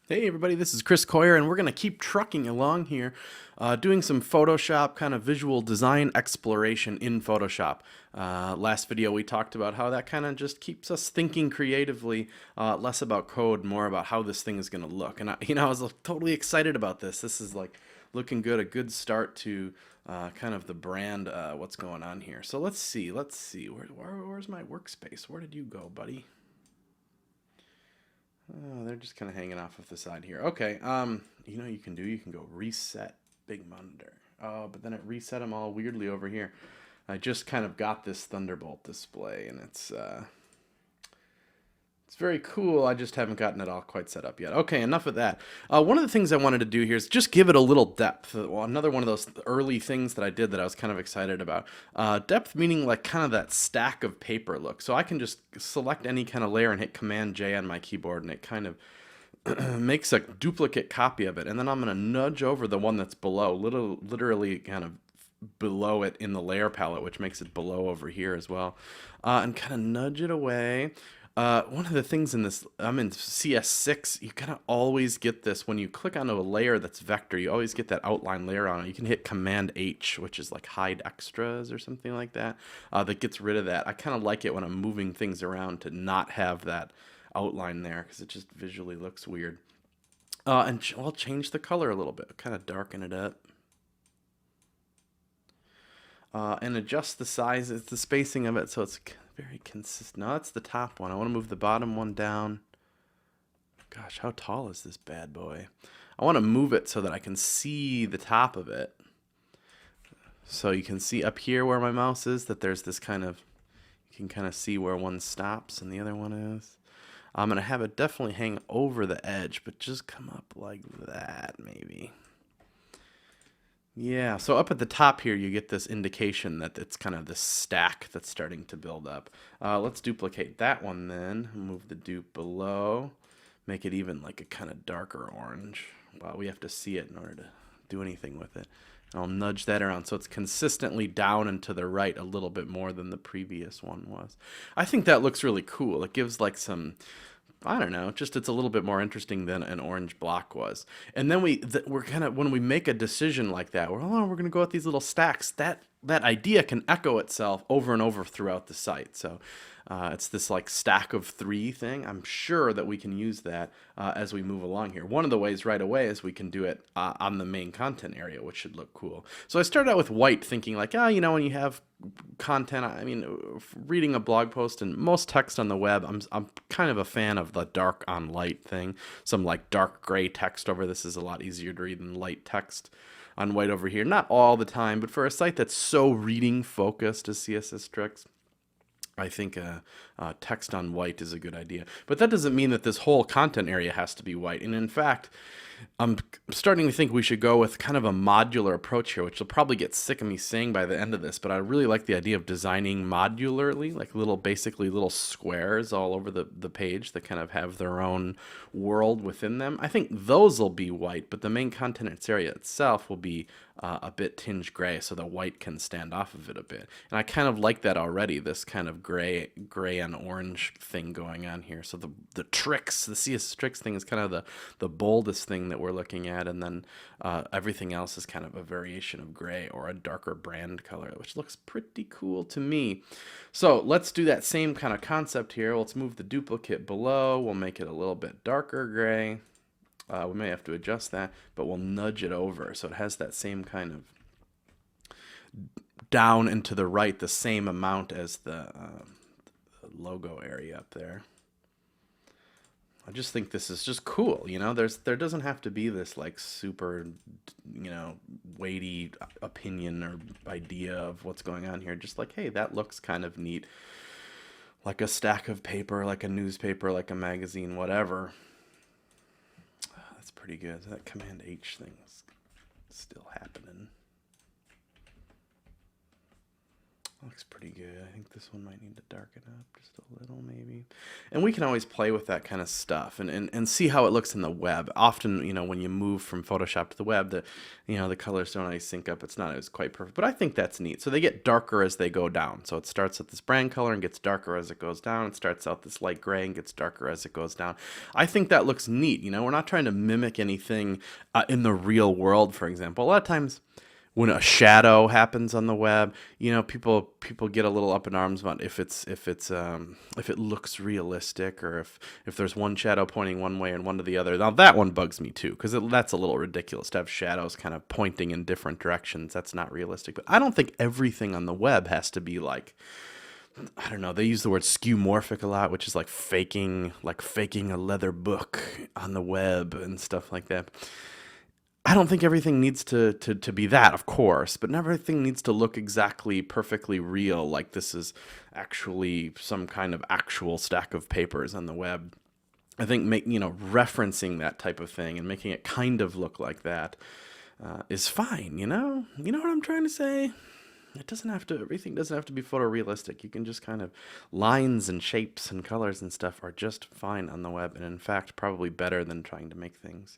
Hey everybody, this is Chris Coyer, and we're going to keep trucking along here, doing some Photoshop kind of visual design exploration in Photoshop. Last video we talked about how that kind of just keeps us thinking creatively, less about code, more about how this thing is going to look. And I was totally excited about this. This is like looking good, a good start to kind of the brand, what's going on here. So let's see. Where's my workspace? Where did you go, buddy? Oh, they're just kind of hanging off of the side here. Okay, you can do? You can go reset big monitor. Oh, but then it reset them all weirdly over here. I just kind of got this Thunderbolt display, and it's very cool. I just haven't gotten it all quite set up yet. Okay, enough of that. One of the things I wanted to do here is just give it a little depth. Well, another one of those early things that I did that I was kind of excited about. Depth meaning like kind of that stack of paper look. So I can just select any kind of layer and hit Command J on my keyboard, and it kind of makes a duplicate copy of it. And then I'm going to nudge over the one that's below, literally kind of below it in the layer palette, which makes it below over here as well, and kind of nudge it away. One of the things in this, I'm in CS6, you kind of always get this when you click onto a layer that's vector, you always get that outline layer on it. You can hit Command H, which is like hide extras or something like that, that gets rid of that. I kind of like it when I'm moving things around to not have that outline there because it just visually looks weird. I'll change the color a little bit, kind of darken it up. And adjust the size, it's the spacing of it so it's very consistent. No, that's the top one. I want to move the bottom one down. Gosh, how tall is this bad boy? I want to move it so that I can see the top of it. So you can see up here where my mouse is that there's this kind of, you can kind of see where one stops and the other one is. I'm going to have it definitely hang over the edge, but just come up like that maybe. Yeah, so up at the top here, you get this indication that it's kind of this stack that's starting to build up. Let's duplicate that one then. Move the dupe below. Make it even like a kind of darker orange. Well, we have to see it in order to do anything with it. I'll nudge that around so it's consistently down and to the right a little bit more than the previous one was. I think that looks really cool. It gives like some, I don't know, just it's a little bit more interesting than an orange block was. And then we're kind of, when we make a decision like that, we're going to go with these little stacks. That idea can echo itself over and over throughout the site. So it's this like stack of three thing. I'm sure that we can use that as we move along here. One of the ways right away is we can do it on the main content area, which should look cool. So I started out with white, thinking like, when you have content, I mean, reading a blog post and most text on the web, I'm kind of a fan of the dark on light thing. Some like dark gray text over this is a lot easier to read than light text on white over here. Not all the time, but for a site that's so reading focused as CSS Tricks, I think text on white is a good idea. But that doesn't mean that this whole content area has to be white. And in fact, I'm starting to think we should go with kind of a modular approach here, which will probably get sick of me saying by the end of this, but I really like the idea of designing modularly, like basically little squares all over the page that kind of have their own world within them. I think those will be white, but the main content area itself will be a bit tinged gray, so the white can stand off of it a bit. And I kind of like that already, this kind of gray and orange thing going on here. So the tricks, the CSS Tricks thing is kind of the boldest thing that we're looking at, and then everything else is kind of a variation of gray or a darker brand color, which looks pretty cool to me. So let's do that same kind of concept here. Let's move the duplicate below. We'll make it a little bit darker gray. We may have to adjust that, but we'll nudge it over so it has that same kind of down and to the right, the same amount as the logo area up there. I just think this is just cool, there doesn't have to be this like super, weighty opinion or idea of what's going on here. Just like, hey, that looks kind of neat. Like a stack of paper, like a newspaper, like a magazine, whatever. That's pretty good. That Command H thing is still happening. Looks pretty good. I think this one might need to darken up just a little, maybe. And we can always play with that kind of stuff and see how it looks in the web. Often, when you move from Photoshop to the web, the colors don't always sync up. It's not always quite perfect, but I think that's neat. So they get darker as they go down. So it starts at this brand color and gets darker as it goes down. It starts out this light gray and gets darker as it goes down. I think that looks neat. We're not trying to mimic anything in the real world, for example. A lot of times, when a shadow happens on the web, people get a little up in arms about if it looks realistic, or if there's one shadow pointing one way and one to the other. Now that one bugs me too, because that's a little ridiculous to have shadows kind of pointing in different directions. That's not realistic. But I don't think everything on the web has to be like, I don't know, they use the word skeuomorphic a lot, which is like faking a leather book on the web and stuff like that. I don't think everything needs to be that, of course, but everything needs to look exactly perfectly real, like this is actually some kind of actual stack of papers on the web. I think referencing that type of thing and making it kind of look like that is fine. You know what I'm trying to say? Everything doesn't have to be photorealistic. You can just kind of, lines and shapes and colors and stuff are just fine on the web, and in fact probably better than trying to make things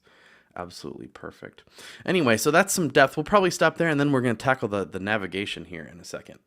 absolutely perfect. Anyway, so that's some depth. We'll probably stop there, and then we're going to tackle the navigation here in a second.